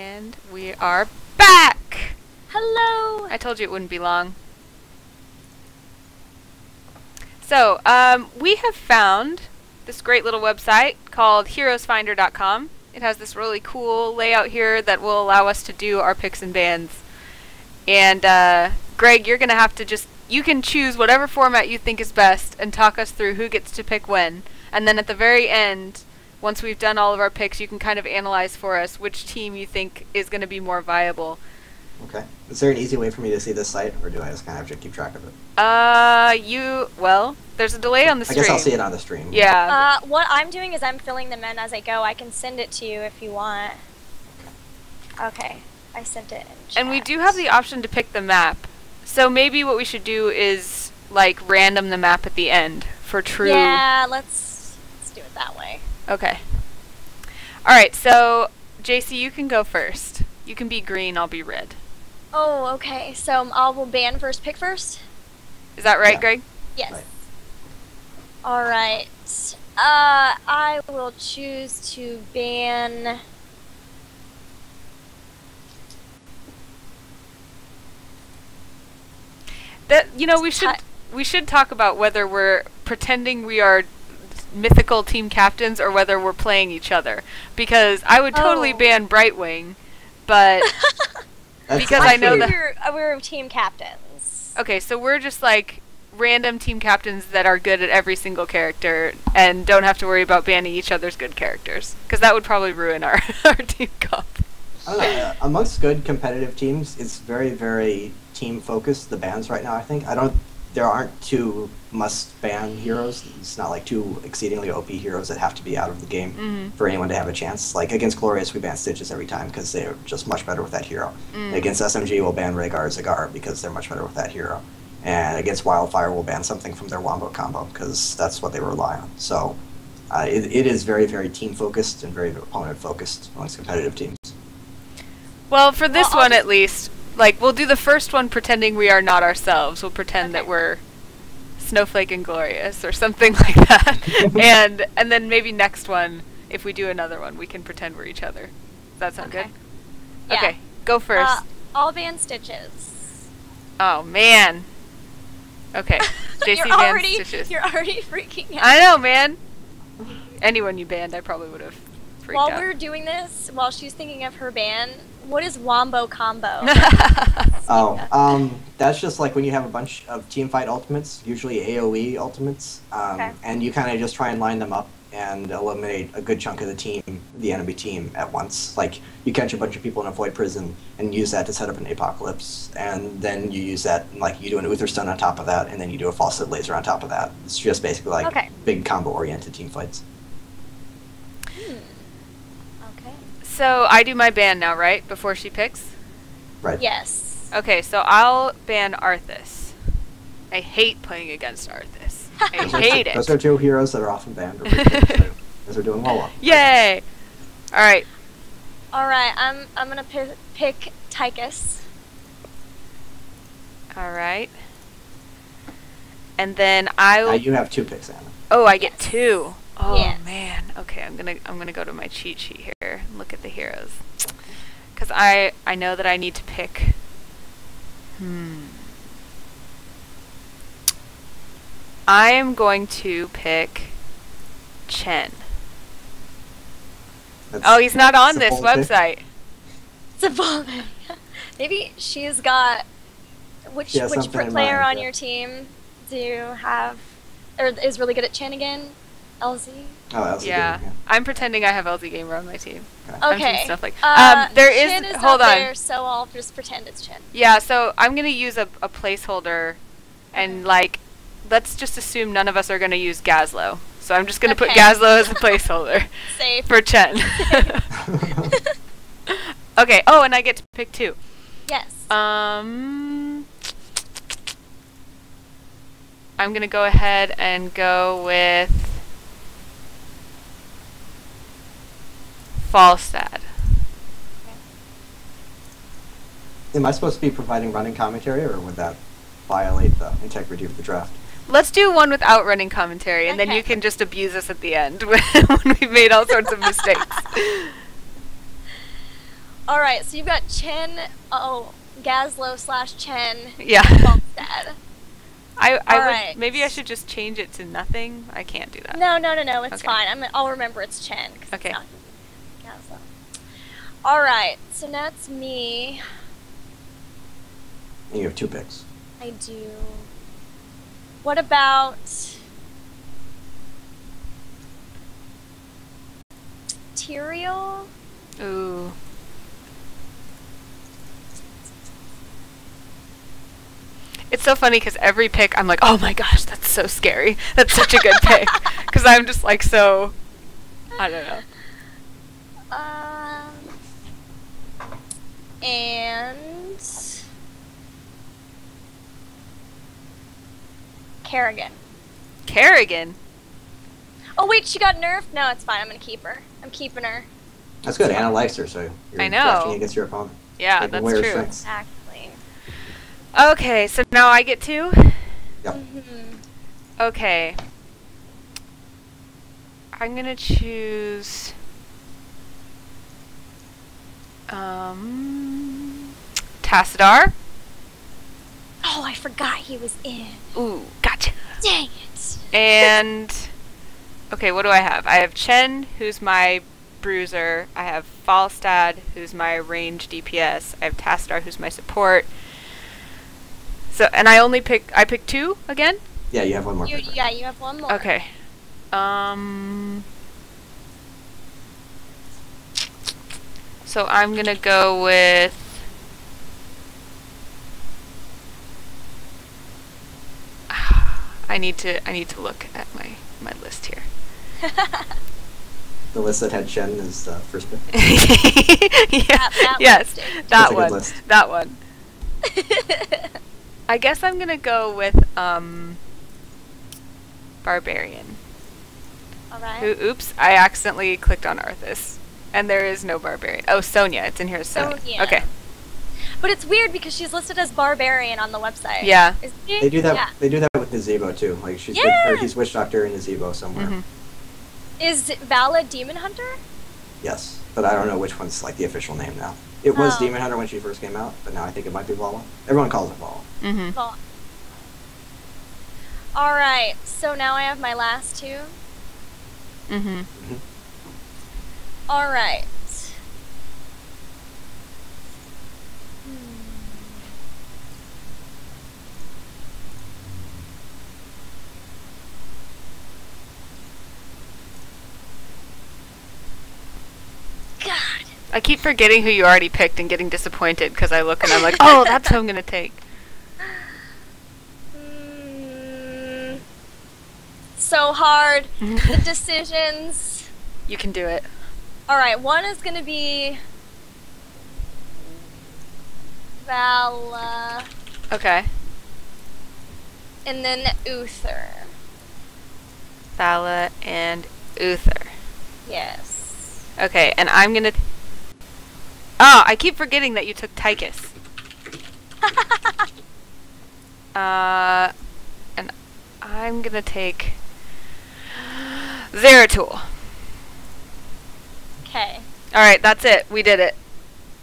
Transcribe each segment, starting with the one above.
And we are back! Hello! I told you it wouldn't be long. So, we have found this great little website called heroesfinder.com. It has this really cool layout here that will allow us to do our picks and bans. And, Greg, you're gonna have to you can choose whatever format you think is best and talk us through who gets to pick when. And then at the very end, once we've done all of our picks, you can kind of analyze for us which team you think is going to be more viable. Okay. Is there an easy way for me to see this site, or do I just kind of have to keep track of it? Well, there's a delay on the stream. I guess I'll see it on the stream. Yeah. What I'm doing is I'm filling them in as I go. I can send it to you if you want. Okay. I sent it in chat. And we do have the option to pick the map. So maybe what we should do is, like, random the map at the end for true... Yeah, let's do it that way. Okay. Alright, so, JC, you can go first. You can be green, I'll be red. Oh, okay. So I will ban first, pick first? Is that right, Yeah. Greg? Yes. Right. Alright. I will choose to ban... we should talk about whether we're pretending we are mythical team captains or whether we're playing each other. Because I would totally ban Brightwing, but because I know that we're team captains. Okay, so we're just like random team captains that are good at every single character and don't have to worry about banning each other's good characters, because that would probably ruin our team comp. I don't know. Amongst good competitive teams, it's very, very team focused. The bans right now, I think. There aren't two must-ban heroes. It's not like two exceedingly OP heroes that have to be out of the game for anyone to have a chance. Like, against Glorious, we ban Stitches every time because they're just much better with that hero. Against SMG, we'll ban Rhaegar Zagar because they're much better with that hero. And against Wildfire, we'll ban something from their Wombo combo because that's what they rely on. So, it is very, very team-focused and very opponent-focused amongst competitive teams. Well, for this one at least, like, we'll do the first one pretending we are not ourselves. We'll pretend that we're Snowflake and Glorious or something like that. and then maybe next one, if we do another one, we can pretend we're each other. Does that sound good? Yeah. Okay, go first. I'll ban Stitches. Oh, man. Okay, JC bans Stitches. You're already freaking out. I know, man. Anyone you banned, I probably would have freaked out. While we're doing this, while she's thinking of her ban, what is Wombo combo? That's just like when you have a bunch of teamfight ultimates, usually AoE ultimates, and you kind of just try and line them up and eliminate a good chunk of the enemy team at once. Like, you catch a bunch of people in a void prison and use that to set up an apocalypse, and then you use that, like, you do an Uther stun on top of that, and then you do a false laser on top of that. It's just basically like big combo-oriented team fights. So I do my ban now, right? Before she picks? Right. Yes. Okay, so I'll ban Arthas. I hate playing against Arthas. I hate it. Those are two heroes that are often banned. Those are doing well. Yay! Alright. Alright, I'm gonna pick Tychus. Alright. And then I'll... you have two picks, Anna. Oh, I get two. Oh, yes. man. Okay, I'm gonna go to my cheat sheet here and look at the heroes. Because I know that I need to pick... I am going to pick Chen. He's not on this website. It's a bold pick. Maybe she's got... Which player on your team do you have... Or is really good at Chen again? LZ? Oh, LZ yeah. Gamer, yeah. I'm pretending I have LZ Gamer on my team. Okay. Stuff like, Chen is hold on. there, so I'll just pretend it's Chen. Yeah, so I'm gonna use a placeholder, and like, let's just assume none of us are gonna use Gazlo. So I'm just gonna put Gazlo as a placeholder for Chen. Okay. Oh, and I get to pick two. Yes. I'm gonna go ahead and go with Falstad. Am I supposed to be providing running commentary, or would that violate the integrity of the draft? Let's do one without running commentary, and then you can just abuse us at the end when we've made all sorts of mistakes. Alright, so you've got Chen, Gazlo / Chen. Yeah. Falstad. Right. Maybe I should just change it to nothing. I can't do that. No, it's fine. I'll remember it's Chen. Okay. Gazlo. Alright, so now it's me. And you have 2 picks. I do. What about Tyrael? Ooh. It's so funny because every pick I'm like, oh my gosh, that's so scary. That's such a good pick. Because I'm just like so, I don't know. And Kerrigan. Kerrigan? Oh wait, she got nerfed? No, it's fine. I'm gonna keep her. I'm keeping her. That's good. Anna likes her, so you're I know. drafting against your opponent. Yeah, that's true. Exactly. Okay, so now I get 2? Yep. Mm-hmm. Okay. I'm gonna choose Tassadar. Oh, I forgot he was in. Ooh, gotcha. Dang it. And okay, what do I have? I have Chen, who's my bruiser. I have Falstad, who's my range DPS. I have Tassadar, who's my support. So, and I pick 2 again? Yeah, you have one more. Yeah, you have one more. Okay. So I'm gonna go with I need to look at my list here. The list that had Chen as the first pick. Yeah, yes, that one. List. That one. I guess I'm gonna go with Barbarian. Alright. Oops, I accidentally clicked on Arthas. And there is no Barbarian. Oh, Sonya. It's in here as Sonya. Okay. But it's weird because she's listed as Barbarian on the website. Yeah. Isn't she? They do that. Yeah. They do that with Nazebo too. Like she's he's Witch Doctor in Nazebo somewhere. Mm-hmm. Is Vala Demon Hunter? Yes, but I don't know which one's like the official name now. It was Demon Hunter when she first came out, but now I think it might be Vala. Everyone calls it Vala. Mm-hmm. Vala. All right. So now I have my last 2. Mm-hmm. Mm-hmm. All right. God. I keep forgetting who you already picked and getting disappointed because I look and I'm like, oh, that's who I'm gonna take. So hard. The decisions. You can do it. Alright, one is gonna be Vala. Okay. And then Uther. Vala and Uther. Yes. Okay, and I'm gonna... Oh, I keep forgetting that you took Tychus. And I'm gonna take... Zeratul. Okay. Alright, that's it. We did it.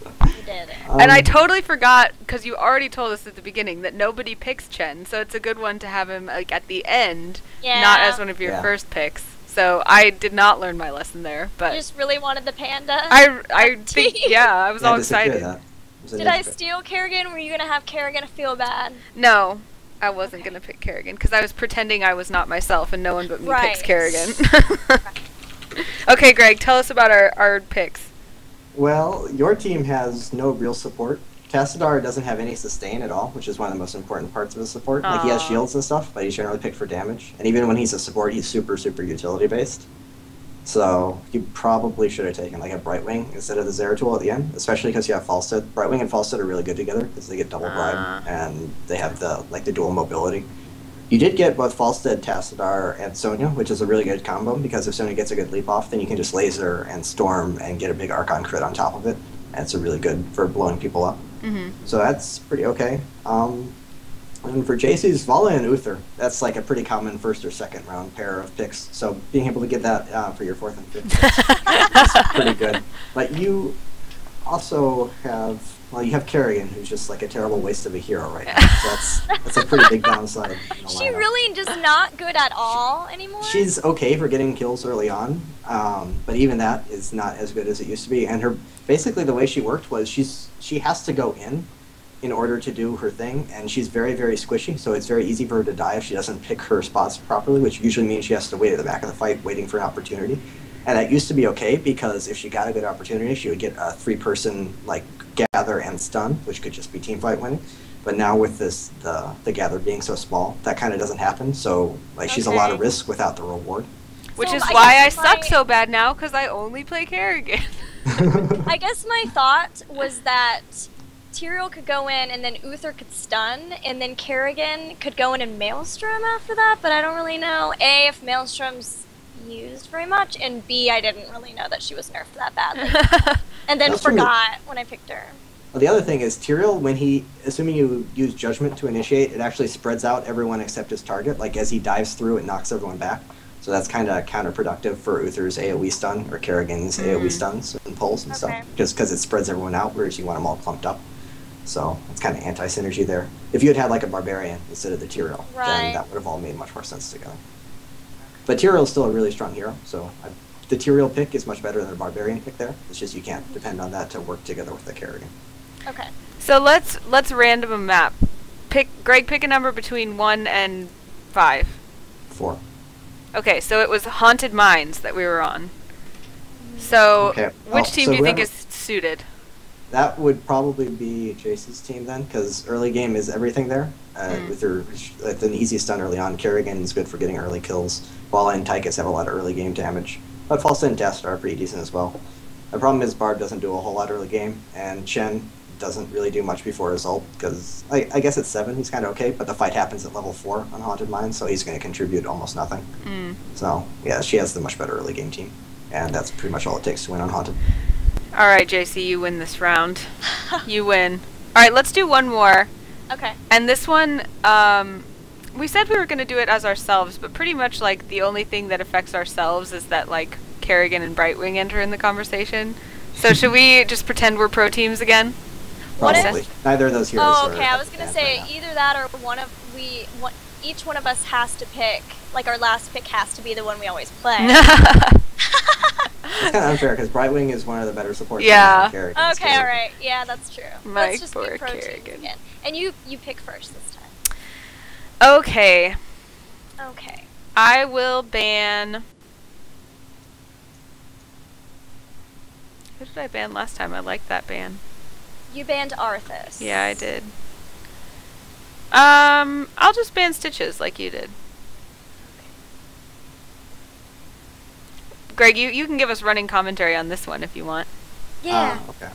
You did it. And I totally forgot, because you already told us at the beginning, that nobody picks Chen, so it's a good one to have him like at the end, not as one of your first picks. So I did not learn my lesson there, but... You just really wanted the panda? I think, yeah, I was all excited. Did I steal Kerrigan? Were you going to have Kerrigan feel bad? No, I wasn't going to pick Kerrigan, because I was pretending I was not myself, and no one but me picks Kerrigan. Okay, Greg, tell us about our picks. Well, your team has no real support. Tassadar doesn't have any sustain at all, which is one of the most important parts of his support. Like, he has shields and stuff, but he's generally picked for damage. And even when he's a support, he's super, super utility-based. So, you probably should have taken, like, a Brightwing instead of the Zeratul at the end, especially because you have Falstad. Brightwing and Falstad are really good together, because they get double bribe, and they have the dual mobility. You did get both Falstad, Tassadar, and Sonya, which is a really good combo, because if Sonya gets a good leap off, then you can just laser and storm and get a big Archon crit on top of it. And it's really good for blowing people up. So that's pretty okay. And for JC's, Vala and Uther, that's like a pretty common first or second round pair of picks. So being able to get that for your fourth and fifth is pretty good. But you also have, well, you have Kerrigan, who's just like a terrible waste of a hero right now. So that's a pretty big downside. In the She lineup. really just not good at all anymore? She's okay for getting kills early on, but even that is not as good as it used to be. And her basically the way she worked was she has to go in order to do her thing, and she's very, very squishy, so it's very easy for her to die if she doesn't pick her spots properly, which usually means she has to wait at the back of the fight waiting for an opportunity. And that used to be okay, because if she got a good opportunity, she would get a 3-person like gather and stun, which could just be team fight winning. But now with this the gather being so small, that kind of doesn't happen, so like she's a lot of risk without the reward. Which So is I why I guess suck so bad now, because I only play Kerrigan. I guess my thought was that Tyrael could go in and then Uther could stun, and then Kerrigan could go in and Maelstrom after that, but I don't really know, A, if Maelstrom's used very much, and B, I didn't really know that she was nerfed that badly. And then forgot when I picked her. Well, the other thing is Tyrael, when assuming you use Judgment to initiate, it actually spreads out everyone except his target. Like as he dives through, it knocks everyone back. So that's kind of counterproductive for Uther's AoE stun or Kerrigan's AoE stuns and pulls and stuff, just because it spreads everyone out, whereas you want them all clumped up. So it's kind of anti-synergy there. If you had like a Barbarian instead of the Tyrael, then that would have all made much more sense together. But Tyrael is still a really strong hero, so the Tyrael pick is much better than the Barbarian pick there. It's just you can't depend on that to work together with the Kerrigan. Okay. So let's random a map. Greg, pick a number between 1 and 5. 4. Okay, so it was Haunted Mines that we were on. So which team do you think is suited? That would probably be Jace's team then, because early game is everything there. With an easy stun early on, Kerrigan is good for getting early kills. Walla and Tychus have a lot of early game damage. But Falsa and Tassadar are pretty decent as well. The problem is Barb doesn't do a whole lot early game, and Chen doesn't really do much before his ult, because I guess at 7 he's kind of okay, but the fight happens at level 4 on Haunted Mines, so he's going to contribute almost nothing. So yeah, she has the much better early game team, and that's pretty much all it takes to win on Haunted. Alright, JC, you win this round. You win. Alright, let's do one more. Okay. And this one, we said we were going to do it as ourselves, but pretty much like the only thing that affects ourselves is that like Kerrigan and Brightwing enter in the conversation. So should we just pretend we're pro teams again? Probably. Neither of those heroes are... Oh, okay, I was going to say right either that or each one of us has to pick, like our last pick has to be the one we always play. It's kind of unfair because Brightwing is one of the better supports. Yeah. Okay, alright. Yeah, that's true. Let's just poor do pro Kerrigan. teams again. And you pick first this time. Okay. Okay. I will ban... Who did I ban last time? I liked that ban. You banned Arthas. Yeah, I did. I'll just ban Stitches like you did. Greg, you can give us running commentary on this one if you want. Yeah. Okay.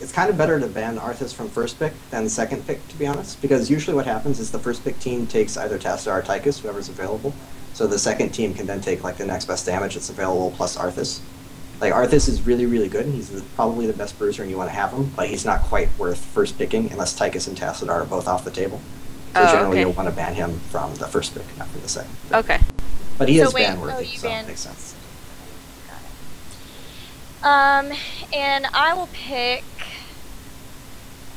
It's kind of better to ban Arthas from first pick than second pick, to be honest, because usually what happens is the first pick team takes either Tassadar or Tychus, whoever's available, so the second team can then take like the next best damage that's available plus Arthas. Like Arthas is really, really good, and he's probably the best bruiser and you want to have him, but he's not quite worth first picking unless Tychus and Tassadar are both off the table. So generally you'll want to ban him from the first pick, not from the second pick. Okay. But he is ban worthy, so it makes sense. And I will pick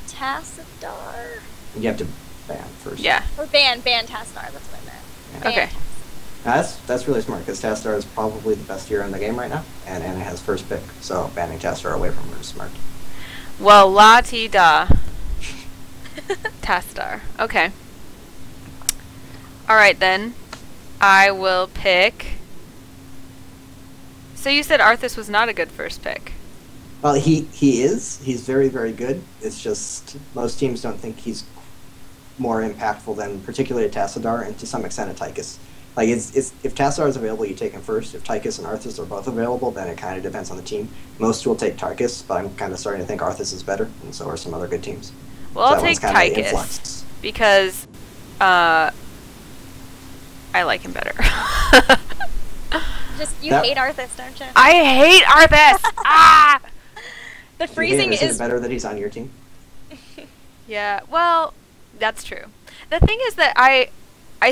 Tassadar. You have to ban first. Yeah. Or ban Tassadar, that's what I meant. Yeah. Okay. Now that's really smart, because Tassadar is probably the best hero in the game right now, and Anna has first pick, so banning Tassadar away from her is smart. Well, la-ti-da. Tassadar. Okay. Alright then. I will pick... So you said Arthas was not a good first pick. Well, he is. He's very, very good. It's just most teams don't think he's more impactful than particularly a Tassadar and to some extent a Tychus. Like if Tassadar is available, you take him first. If Tychus and Arthas are both available, then it kind of depends on the team. Most will take Tychus, but I'm kind of starting to think Arthas is better, and so are some other good teams. Well, so I'll take Tychus because I like him better. You hate Arthas, don't you? I hate Arthas! Ah! The freezing is it better that he's on your team? Yeah, well, that's true. The thing is that I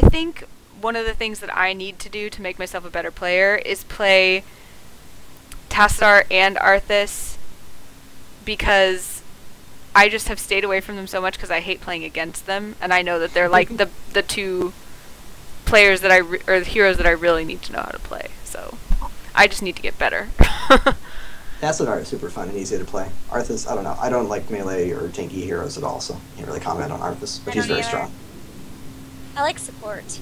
think one of the things that I need to do to make myself a better player is play Tassadar and Arthas because I just have stayed away from them so much because I hate playing against them, and I know that they're like the two players that or the heroes that I really need to know how to play. So I just need to get better. Acid Art is super fun and easy to play. Arthas, I don't know. I don't like melee or tanky heroes at all, so can't really comment on Arthas, but he's very strong. I like support.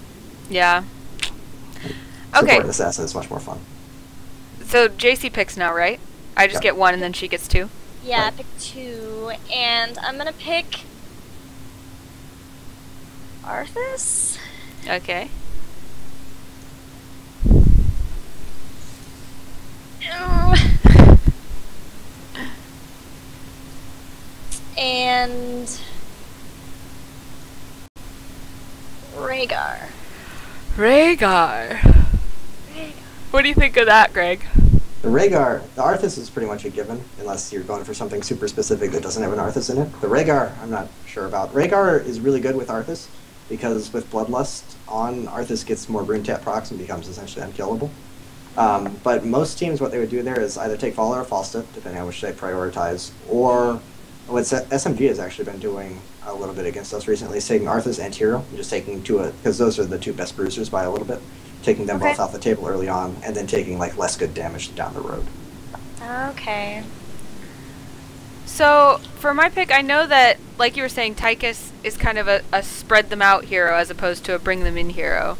Yeah. Support Okay. assassin is much more fun. So JC picks now, right? I just get one and then she gets two? Yeah, Right. I picked 2, and I'm gonna pick Arthas. Okay. And Rhaegar. Rhaegar. What do you think of that, Greg? The Arthas is pretty much a given, unless you're going for something super specific that doesn't have an Arthas in it. The Rhaegar, I'm not sure about. Rhaegar is really good with Arthas, because with Bloodlust on, Arthas gets more Rune Tap procs and becomes essentially unkillable. But most teams, what they would do there is either take Vala or Falstad, depending on which they prioritize, or what SMG has actually been doing a little bit against us recently is taking Arthas and Tyrael, and just taking because those are the two best bruisers by a little bit, taking them both off the table early on, and then taking like less good damage down the road. Okay. So, for my pick, I know that, like you were saying, Tychus is kind of a spread them out hero as opposed to a bring them in hero.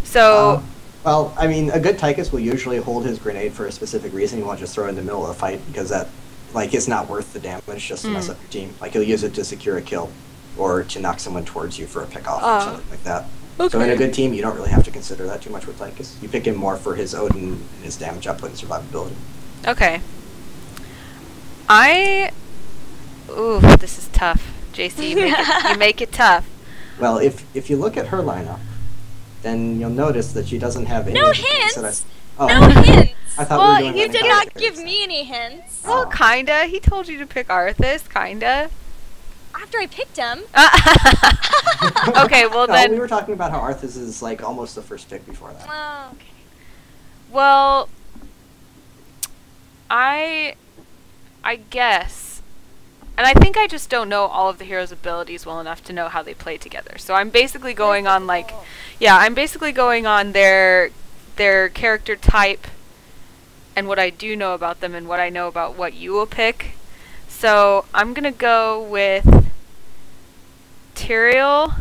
So... well, I mean, a good Tychus will usually hold his grenade for a specific reason. He won't just throw it in the middle of the fight, because that, like, it's not worth the damage just to mess up your team. Like, he'll use it to secure a kill, or to knock someone towards you for a pick-off, or something like that. Okay. So in a good team, you don't really have to consider that too much with Tychus. You pick him more for his Odin and his damage output and survivability. Okay. Ooh, this is tough. JC, you make it tough. Well, if you look at her lineup, then you'll notice that she doesn't have any... No hints! Oh, no hints! I thought well, we were doing you did not hints. give me any hints. Well, kinda. He told you to pick Arthas, kinda. After I picked him. Okay, well no, then... we were talking about how Arthas is, like, almost the first pick before that. Oh, okay. Well, I guess... And I think I just don't know all of the heroes' abilities well enough to know how they play together. So I'm basically going on, like... Yeah, I'm basically going on their character type and what I do know about them and what I know about what you will pick. So I'm going to go with Tyrael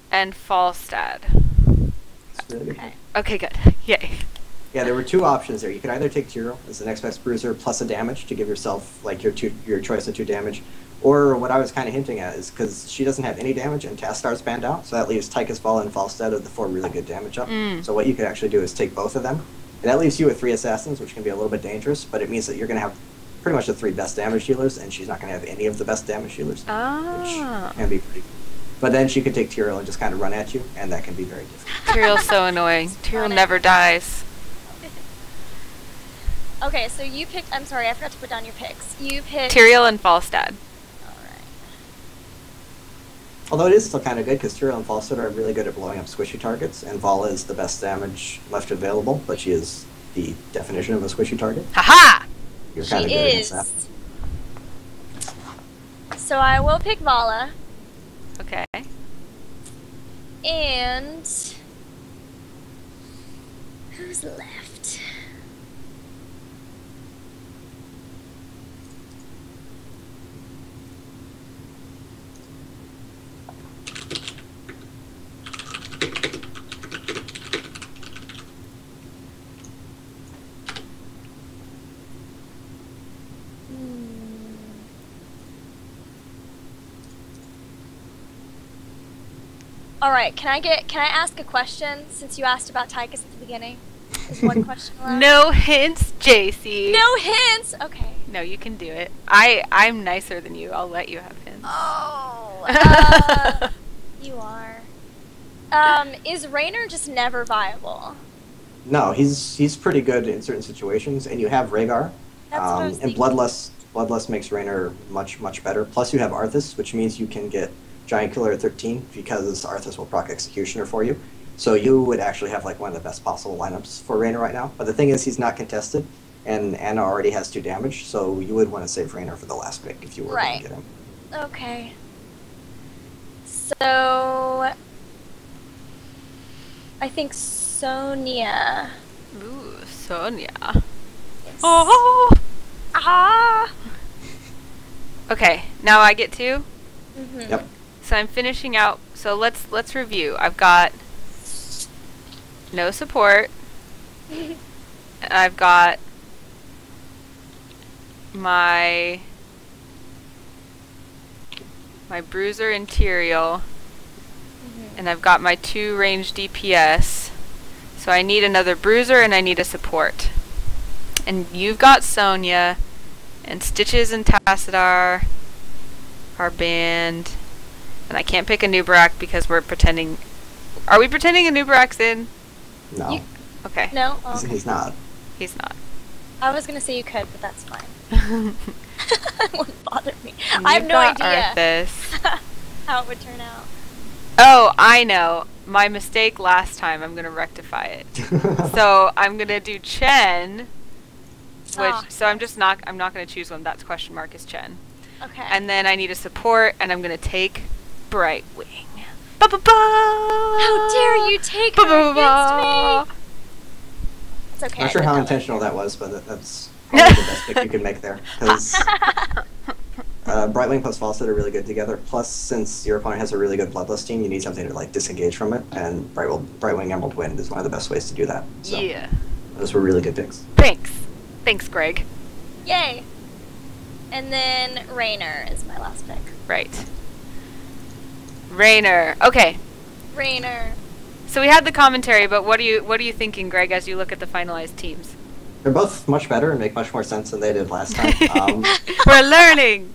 and Falstad. That's really good. Okay, good. Yay. Yeah, there were two options there. You could either take Tyrael as the next best bruiser plus a damage to give yourself like your choice of 2 damage, or what I was kind of hinting at is because she doesn't have any damage and Tastar's banned out, so that leaves Tychus, Vala, and Falstad of the 4 really good damage up. So what you could actually do is take both of them, and that leaves you with 3 assassins, which can be a little bit dangerous, but it means that you're going to have pretty much the 3 best damage healers, and she's not going to have any of the best damage healers, which can be pretty. But then she could take Tyrael and just kind of run at you, and that can be very difficult. Tyrael's so annoying. Tyrael never dies. Okay, so you picked... I'm sorry, I forgot to put down your picks. You picked... Tyrael and Falstad. Alright. Although it is still kind of good, because Tyrael and Falstad are really good at blowing up squishy targets, and Vala is the best damage left available, but she is the definition of a squishy target. Haha! You're kind of She good against is. That. So I will pick Vala. Okay. And... who's left? Alright, can I ask a question since you asked about Tychus at the beginning? Is one question allowed? No hints, JC. No hints! Okay. No, you can do it. I'm nicer than you. I'll let you have hints. Oh, you are. Is Raynor just never viable? No, he's pretty good in certain situations, and you have Rhaegar. That's what I was and thinking. Bloodlust makes Raynor much better. Plus you have Arthas, which means you can get Giant Killer at 13 because Arthas will proc Executioner for you. So you would actually have like one of the best possible lineups for Raynor right now. But the thing is, he's not contested, and Anna already has 2 damage, so you would want to save Raynor for the last pick if you were going to get him. Okay. So I think Sonya. Ooh, Sonya. Yes. Oh. Ah. Okay, now I get to. Yep. So I'm finishing out. So let's review. I've got no support. I've got my bruiser Interior, and I've got my 2 range DPS. So I need another bruiser and I need a support. And you've got Sonya, and Stitches and Tassadar are banned. And I can't pick a Nubarak because we're pretending. Are we pretending a Nubarak's in? No. Okay. No? Oh, okay. He's not. He's not. I was gonna say you could, but that's fine. It wouldn't bother me. I have no idea Arthas. how it would turn out. Oh, I know. My mistake last time. I'm gonna rectify it. So I'm gonna do Chen. So I'm not gonna choose one. That's question mark is Chen. Okay. And then I need a support, and I'm gonna take Brightwing. Ba ba ba! How dare you take her against me? It's okay. Not sure how intentional that was, but that's probably the best pick you can make there. Because Brightwing plus Falstad are really good together. Plus, since your opponent has a really good Bloodlust team, you need something to like disengage from it, and Brightwing Emerald Wind is one of the best ways to do that. So, yeah. Those were really good picks. Thanks, Greg. Yay. And then Raynor is my last pick. Right. Raynor. Okay. Raynor. So we had the commentary, but what are you thinking, Greg, as you look at the finalized teams? They're both much better and make much more sense than they did last time. We're learning.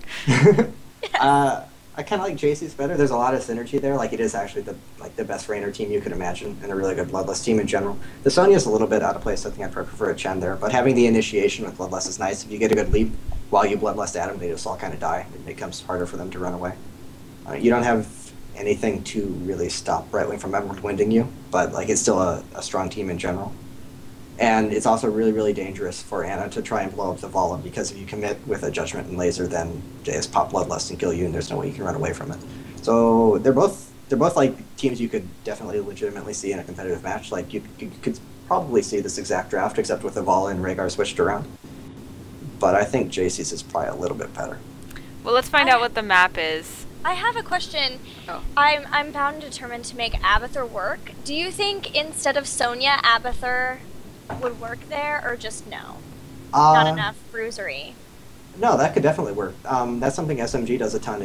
I kind of like JC's better. There's a lot of synergy there. Like, it is actually the best Raynor team you could imagine, and a really good Bloodlust team in general. The Sonya's a little bit out of place. I think I'd prefer a Chen there. But having the initiation with Bloodlust is nice. If you get a good leap while you Bloodlust at them, they just all kind of die. It becomes harder for them to run away. You don't have anything to really stop Brightwing from Emerald Winding you, but like it's still a strong team in general. And it's also really, really dangerous for Anna to try and blow up the Vala, because if you commit with a Judgment and Laser, then they just pop Bloodlust and kill you, and there's no way you can run away from it. So they're both like teams you could definitely legitimately see in a competitive match. Like you could probably see this exact draft, except with the Vala and Rhaegar switched around. But I think JC's is probably a little bit better. Well, let's find out what the map is. I have a question. Oh. I'm bound and determined to make Abathur work. Do you think instead of Sonya, Abathur would work there, or just no? Not enough bruisery. No, that could definitely work. That's something SMG does a ton.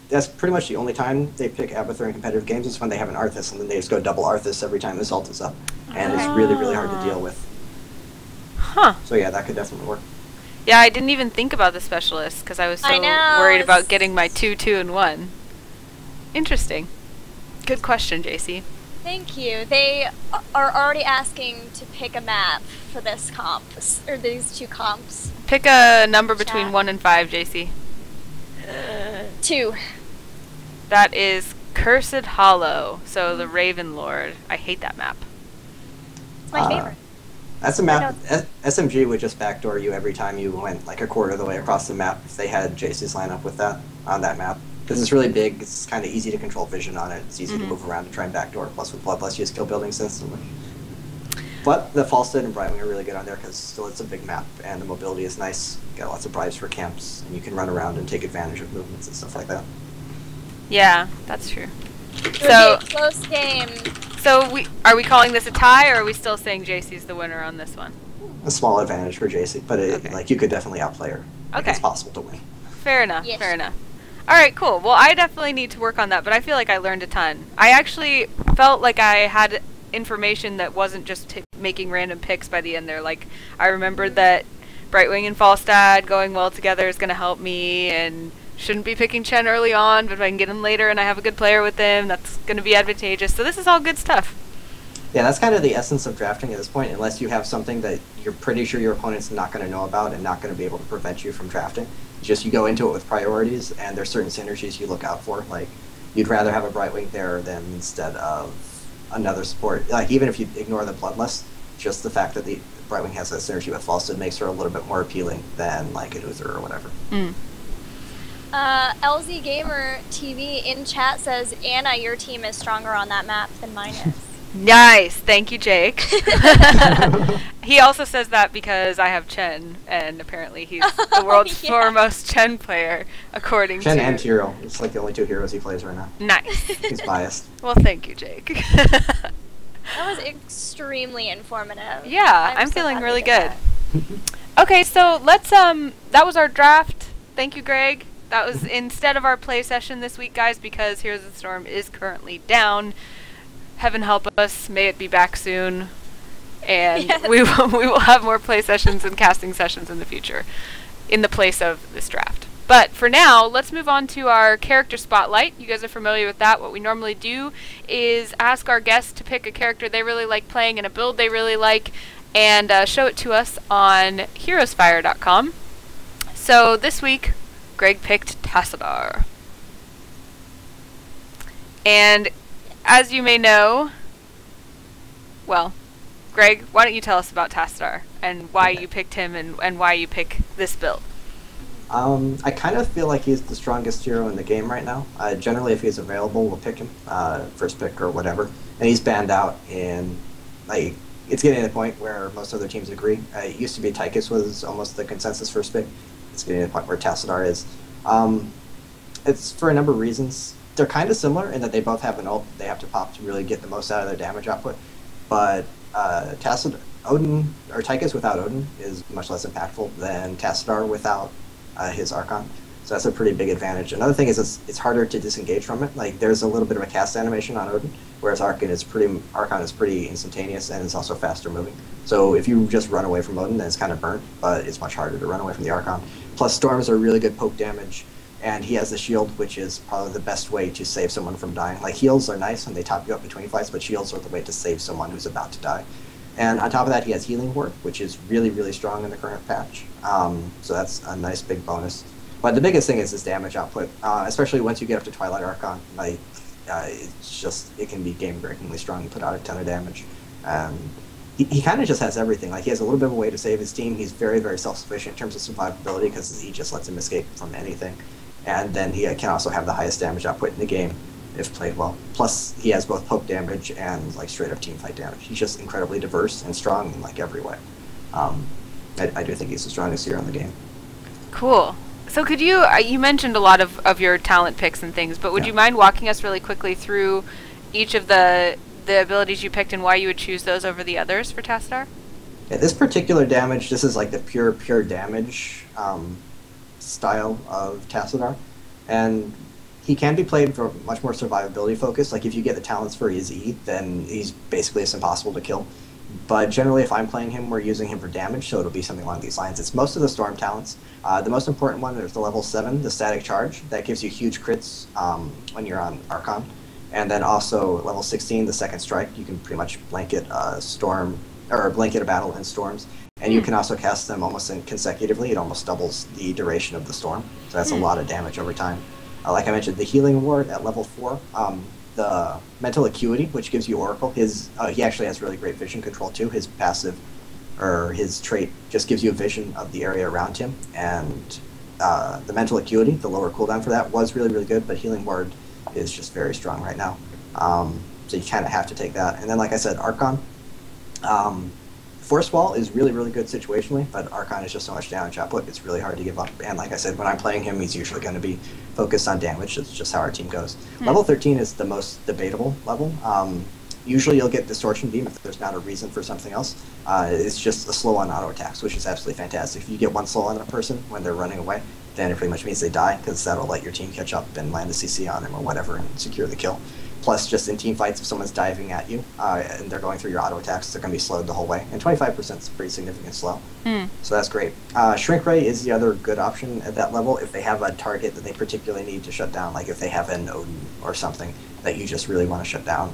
That's pretty much the only time they pick Abathur in competitive games is when they have an Arthas, and then they just go double Arthas every time this ult is up, and it's really, really hard to deal with. Huh. So yeah, that could definitely work. Yeah, I didn't even think about the specialist because I was so worried about getting my 2, 2, and 1. Interesting. Good question, JC. Thank you. They are already asking to pick a map for this comp, or these 2 comps. Pick a number between 1 and 5, JC. 2. That is Cursed Hollow, so the Raven Lord. I hate that map. It's my favorite. That's a map. SMG would just backdoor you every time you went like a quarter of the way across the map if they had JC's lineup with that on that map. Because it's really big, it's kind of easy to control vision on it, it's easy to move around and try and backdoor, plus with Bloodlust you just kill buildings instantly. But the Falstad and Brightwing are really good on there because still it's a big map and the mobility is nice. You got lots of bribes for camps and you can run around and take advantage of movements and stuff like that. Yeah, that's true. It would be a close game. So are we calling this a tie, or are we still saying JC's the winner on this one? A small advantage for JC, but like you could definitely outplay her. Like, it's possible to win. Fair enough. Yes. Fair enough. All right, cool. Well, I definitely need to work on that, but I feel like I learned a ton. I actually felt like I had information that wasn't just making random picks by the end there. Like, I remembered that Brightwing and Falstad going well together is going to help me, and shouldn't be picking Chen early on, but if I can get him later and I have a good player with him, that's going to be advantageous. So this is all good stuff. Yeah, that's kind of the essence of drafting at this point, unless you have something that you're pretty sure your opponent's not going to know about and not going to be able to prevent you from drafting. It's just you go into it with priorities, and there's certain synergies you look out for. Like, you'd rather have a Brightwing there than instead of another support. Like, even if you ignore the Bloodlust, just the fact that Brightwing has that synergy with Falsehood, makes her a little bit more appealing than like an Uther or whatever. LZ Gamer TV in chat says, Anna, your team is stronger on that map than mine is. Nice, thank you, Jake. He also says that because I have Chen, and apparently he's the world's foremost Chen player, according Chen to... and Tyrael. It's like the only two heroes he plays right now. Nice. He's biased. Well, thank you, Jake. That was extremely informative. Yeah, I'm so feeling happy really to get good. Okay, so let's, that was our draft. Thank you, Greg. That was instead of our play session this week, guys, because Heroes of the Storm is currently down. Heaven help us, may it be back soon. And Yes. we will have more play sessions and casting sessions in the future in the place of this draft. But for now, let's move on to our character spotlight. You guys are familiar with that. What we normally do is ask our guests to pick a character they really like playing and a build they really like, and show it to us on heroesfire.com. So this week, Greg picked Tassadar. And as you may know, well, Greg, why don't you tell us about Tassadar and why you picked him and why you pick this build? I kind of feel like he's the strongest hero in the game right now. Generally, if he's available, we'll pick him, first pick or whatever. And he's banned out in, like, it's getting to the point where most other teams agree. It used to be Tychus was almost the consensus first pick. It's getting to the point where Tassadar is. It's for a number of reasons. They're kind of similar in that they both have an ult they have to pop to really get the most out of their damage output. But Odin, or Tychus without Odin is much less impactful than Tassadar without his Archon. So that's a pretty big advantage. Another thing is it's harder to disengage from it. Like, there's a little bit of a cast animation on Odin, whereas Archon is pretty instantaneous and is also faster moving. So if you just run away from Odin, then it's kind of burnt, but it's much harder to run away from the Archon. Plus, storms are really good poke damage, and he has the shield, which is probably the best way to save someone from dying. Like, heals are nice and they top you up between fights, but shields are the way to save someone who's about to die. And on top of that, he has Healing Ward, which is really, really strong in the current patch. So that's a nice big bonus. But the biggest thing is his damage output, especially once you get up to Twilight Archon. Like, it can be game-breakingly strong. You put out a ton of damage. He kind of just has everything. Like, he has a little bit of a way to save his team. He's very, very self-sufficient in terms of survivability because he just lets him escape from anything. And then he can also have the highest damage output in the game if played well. Plus, he has both poke damage and like straight-up teamfight damage. He's just incredibly diverse and strong in like every way. I do think he's the strongest hero in the game. Cool. So could you, you mentioned a lot of your talent picks and things, but would you mind walking us really quickly through each of the abilities you picked and why you would choose those over the others for Tassadar? Yeah, this particular damage, this is like the pure damage style of Tassadar. And he can be played for much more survivability focus. Like, if you get the talents for his E, then he's basically it's impossible to kill. But generally, if I'm playing him, we're using him for damage, so it'll be something along these lines. It's most of the Storm talents. The most important one is the level 7, the Static Charge. That gives you huge crits when you're on Archon. And then also level 16, the Second Strike. You can pretty much blanket Storm, or blanket a battle in storms. And you can also cast them almost consecutively. It almost doubles the duration of the storm. So that's a lot of damage over time. Like I mentioned, the Healing Ward at level 4. The Mental Acuity, which gives you Oracle. He actually has really great vision control too. His passive, or his trait, just gives you a vision of the area around him. And the Mental Acuity, the lower cooldown for that, was really, really good. But Healing Ward is just very strong right now. So you kind of have to take that. And then, like I said, Archon. Force Wall is really, really good situationally, but Archon is just so much damage output, it's really hard to give up. And like I said, when I'm playing him, he's usually going to be focused on damage. That's just how our team goes. Level 13 is the most debatable level. Usually you'll get Distortion Beam if there's not a reason for something else. It's just a slow on auto attacks, which is absolutely fantastic. If you get one slow on a person when they're running away, then it pretty much means they die, because that'll let your team catch up and land a CC on him or whatever and secure the kill. Plus, just in team fights, if someone's diving at you and they're going through your auto attacks, they're going to be slowed the whole way. And 25% is pretty significant slow. So that's great. Shrink Ray is the other good option at that level if they have a target that they particularly need to shut down, like if they have an Odin or something that you just really want to shut down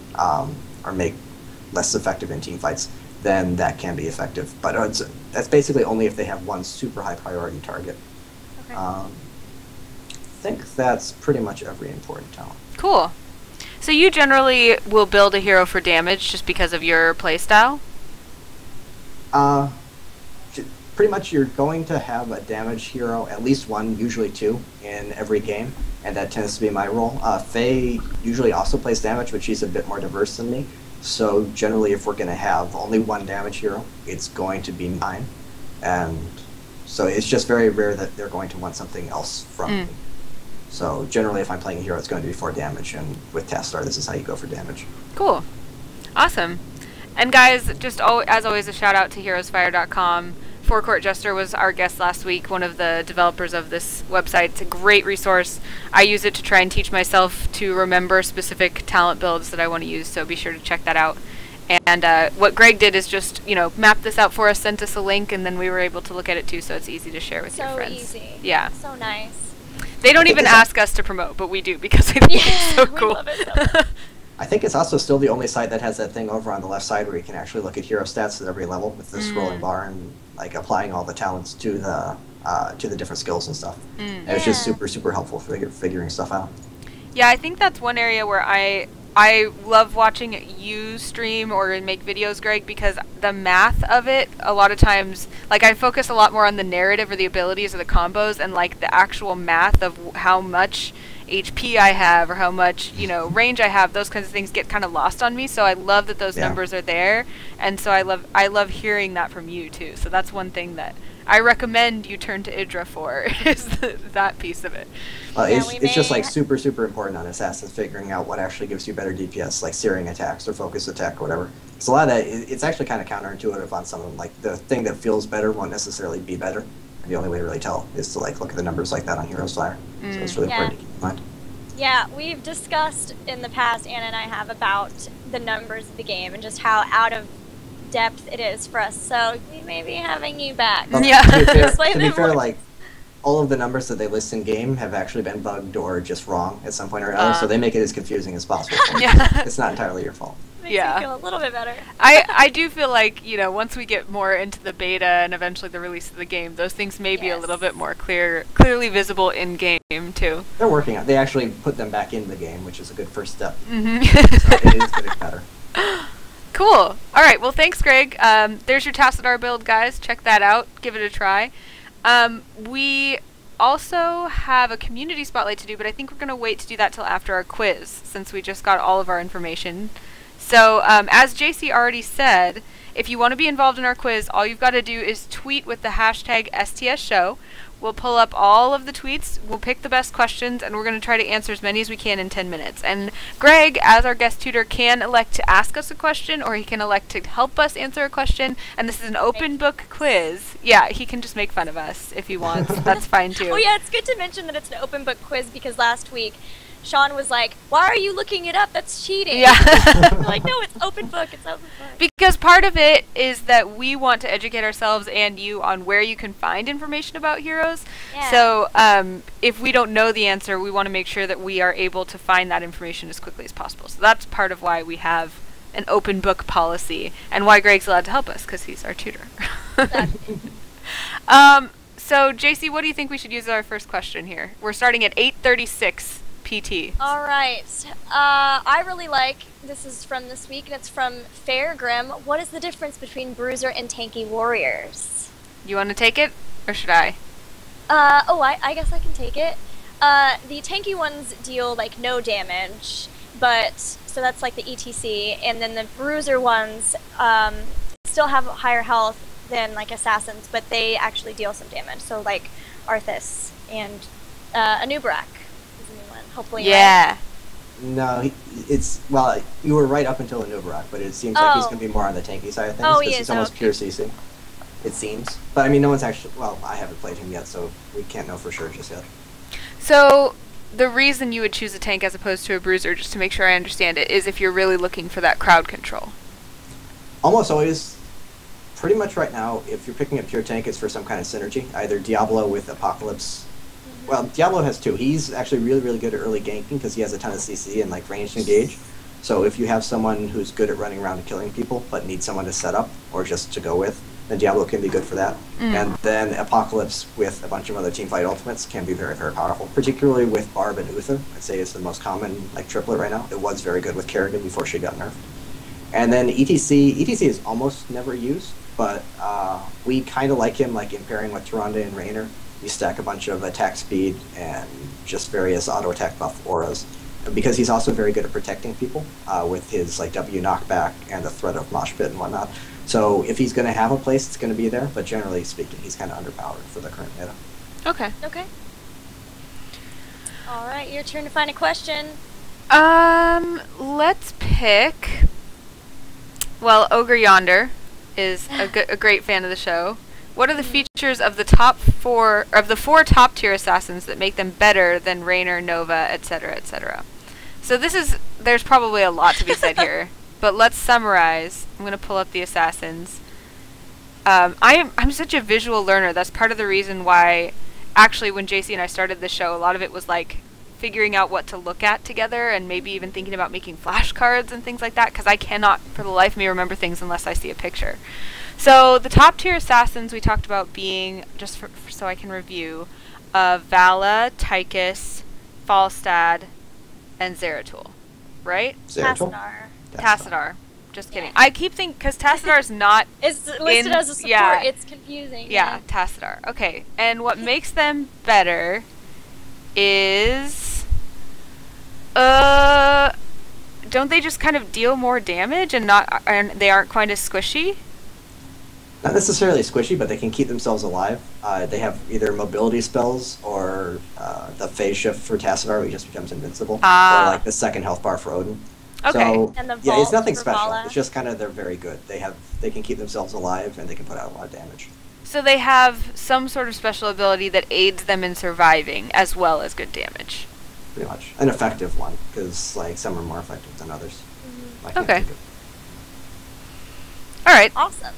or make less effective in team fights, then that can be effective. But that's basically only if they have one super high priority target. Okay. I think that's pretty much every important talent. Cool. So you generally will build a hero for damage just because of your playstyle? pretty much you're going to have a damage hero, at least one, usually two, in every game, and that tends to be my role. Faye usually also plays damage, but she's a bit more diverse than me. So generally, if we're going to have only one damage hero, it's going to be mine. And so it's just very rare that they're going to want something else from me. So generally, if I'm playing a hero, it's going to be for damage, and with Task Star, this is how you go for damage. Cool. Awesome. And guys, just as always, a shout out to heroesfire.com. Forecourt Jester was our guest last week, one of the developers of this website. It's a great resource. I use it to try and teach myself to remember specific talent builds that I want to use, so be sure to check that out. And what Greg did is just, map this out for us, sent us a link, and then we were able to look at it too, so it's easy to share with your friends. So easy. Yeah. So nice. They don't even ask us to promote, but we do because we think it's so cool. We love it so much. I think it's also still the only site that has that thing over on the left side where you can actually look at hero stats at every level with the scrolling bar and like applying all the talents to the different skills and stuff. And it's just super, super helpful for figuring stuff out. Yeah, I think that's one area where I love watching you stream or make videos, Greg, because the math of it, a lot of times, like, I focus a lot more on the narrative or the abilities or the combos, and like the actual math of how much HP I have or how much, range I have, those kinds of things get kind of lost on me. So I love that those numbers are there, and so I love hearing that from you too. So that's one thing that I recommend you turn to Idra for, is that piece of it. It's just like super, super important on Assassins, figuring out what actually gives you better DPS, like searing attacks or focus attack or whatever. Because a lot of that, it's actually kind of counterintuitive on some of them. Like, the thing that feels better won't necessarily be better. The only way to really tell is to like look at the numbers like that on Heroes Fire. So it's really important to keep in mind. Yeah, we've discussed in the past, Anna and I have, about the numbers of the game and just how out of depth it is for us. So we may be having you back. Well, yeah. To be fair, like, all of the numbers that they list in game have actually been bugged or just wrong at some point or another, so they make it as confusing as possible. It's not entirely your fault. Makes me feel a little bit better. I do feel like, once we get more into the beta and eventually the release of the game, those things may be a little bit more clearly visible in game too. They're working on it. They actually put them back in the game, which is a good first step. So it is getting better. Cool. All right. Well, thanks, Greg. There's your Tassadar build, guys. Check that out. Give it a try. We also have a community spotlight to do, but I think we're going to wait to do that till after our quiz, since we just got all of our information. So, as JC already said, if you want to be involved in our quiz, all you've got to do is tweet with the hashtag STSShow. We'll pull up all of the tweets, we'll pick the best questions, and we're going to try to answer as many as we can in 10 minutes. And Greg, as our guest tutor, can elect to ask us a question, or he can elect to help us answer a question. And this is an open book quiz. Yeah, he can just make fun of us if he wants. That's fine, too. Oh, yeah, it's good to mention that it's an open book quiz, because last week Sean was like, "Why are you looking it up? That's cheating." Yeah. We're like, no, it's open book. It's open book. Because part of it is that we want to educate ourselves and you on where you can find information about heroes. Yeah. So if we don't know the answer, we want to make sure that we are able to find that information as quickly as possible. So that's part of why we have an open book policy and why Greg's allowed to help us, because he's our tutor. Exactly. So JC, what do you think we should use as our first question here? We're starting at 8:36 PT. All right. I really like, this is from this week, and it's from Fairgrim. What is the difference between Bruiser and Tanky Warriors? You want to take it, or should I? I guess I can take it. The tanky ones deal, like, no damage, so that's like the ETC, and then the Bruiser ones still have higher health than, like, Assassins, but they actually deal some damage. So, like, Arthas and Anubarak. Hopefully, yeah. Right? No, well, you were right up until Anubarak, but it seems like he's going to be more on the tanky side of things. Oh, he is. It's almost pure CC. It seems. But, I mean, no one's actually, well, I haven't played him yet, so we can't know for sure just yet. So, the reason you would choose a tank as opposed to a bruiser, just to make sure I understand it, is if you're really looking for that crowd control. Almost always. Pretty much right now, if you're picking a pure tank, it's for some kind of synergy. Either Diablo with Apocalypse. Well, Diablo has two. He's actually really, really good at early ganking because he has a ton of CC and like ranged engage. So if you have someone who's good at running around and killing people but needs someone to set up or just to go with, then Diablo can be good for that. And then Apocalypse with a bunch of other teamfight ultimates can be very, very powerful. Particularly with Barb and Uther. I'd say it's the most common like triplet right now. It was very good with Kerrigan before she got nerfed. And then ETC is almost never used. but we kind of like him like in pairing with Tyrande and Raynor. You stack a bunch of attack speed and just various auto attack buff auras. Because he's also very good at protecting people with his like W knockback and the threat of mosh pit and whatnot. So if he's going to have a place, it's going to be there. But generally speaking, he's kind of underpowered for the current meta. Okay. Okay. All right, your turn to find a question. Let's pick. Well, Ogre Yonder is a great fan of the show. What are the features of the four top tier assassins that make them better than Raynor, Nova, etc., etc.? So there's probably a lot to be said here, but let's summarize. I'm going to pull up the assassins. I'm such a visual learner. That's part of the reason why, actually, when JC and I started the show, a lot of it was like figuring out what to look at together and maybe even thinking about making flashcards and things like that, because I cannot, for the life of me, remember things unless I see a picture. So the top tier assassins we talked about being, just so I can review, Vala, Tychus, Falstad, and Zeratul, right? Tassadar. Tassadar. Just kidding. I keep thinking, because Tassadar is not It's listed as a support. Yeah. It's confusing. Yeah, Tassadar. Okay, and what makes them better is, don't they just kind of deal more damage and they aren't quite as squishy? Not necessarily squishy, but they can keep themselves alive. They have either mobility spells or the phase shift for Tassadar, where he just becomes invincible, or like the second health bar for Odin. Okay. So, And the yeah, it's vault nothing for special. Vala. It's just kind of they're very good. They can keep themselves alive and they can put out a lot of damage. So they have some sort of special ability that aids them in surviving, as well as good damage. Pretty much an effective one, because like some are more effective than others. I can't Okay. think of- All right. Awesome.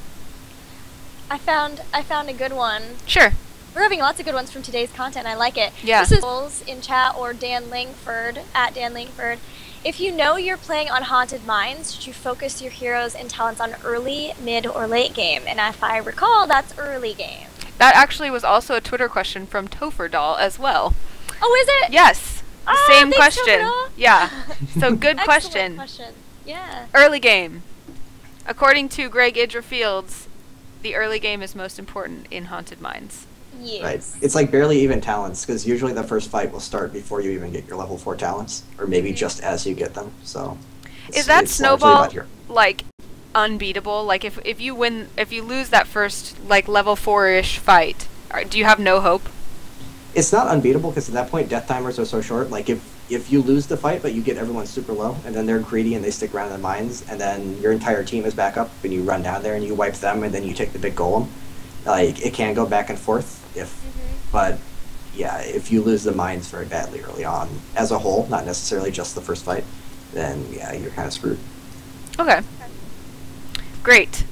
I found a good one. Sure. We're having lots of good ones from today's content. I like it. Yeah. This is in chat or Dan Langford at Dan Langford. If you know you're playing on Haunted Mines, should you focus your heroes and talents on early, mid, or late game? And if I recall, that's early game. That actually was also a Twitter question from Topher Doll as well. Oh, is it? Yes. Ah, Same thanks, question. Topher. Yeah. So good Excellent question. Yeah. Early game. According to Greg Idra Fields, the early game is most important in Haunted Mines. Yes. Right. It's like barely even talents, because usually the first fight will start before you even get your level 4 talents, or maybe just as you get them. So Is that it's largely snowball about your- like unbeatable? Like if you lose that first like level 4-ish fight, do you have no hope? It's not unbeatable, because at that point death timers are so short. Like if you lose the fight but you get everyone super low, and then they're greedy and they stick around in the mines, and then your entire team is back up and you run down there and you wipe them, and then you take the big golem, like it can go back and forth but yeah, if you lose the mines very badly early on as a whole, not necessarily just the first fight, then yeah, you're kind of screwed. Okay. Great.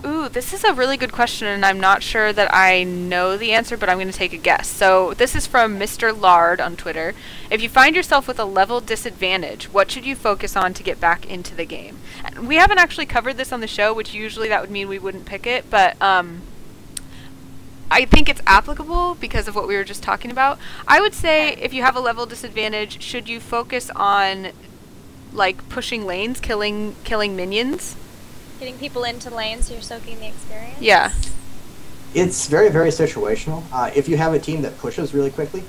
Ooh, this is a really good question, and I'm not sure that I know the answer, but I'm going to take a guess. So this is from Mr. Lard on Twitter. If you find yourself with a level disadvantage, what should you focus on to get back into the game? And we haven't actually covered this on the show, which usually that would mean we wouldn't pick it, but I think it's applicable because of what we were just talking about. I would say if you have a level disadvantage, should you focus on like pushing lanes, killing minions? Getting people into lanes so you're soaking the experience. Yeah. It's very, very situational. If you have a team that pushes really quickly,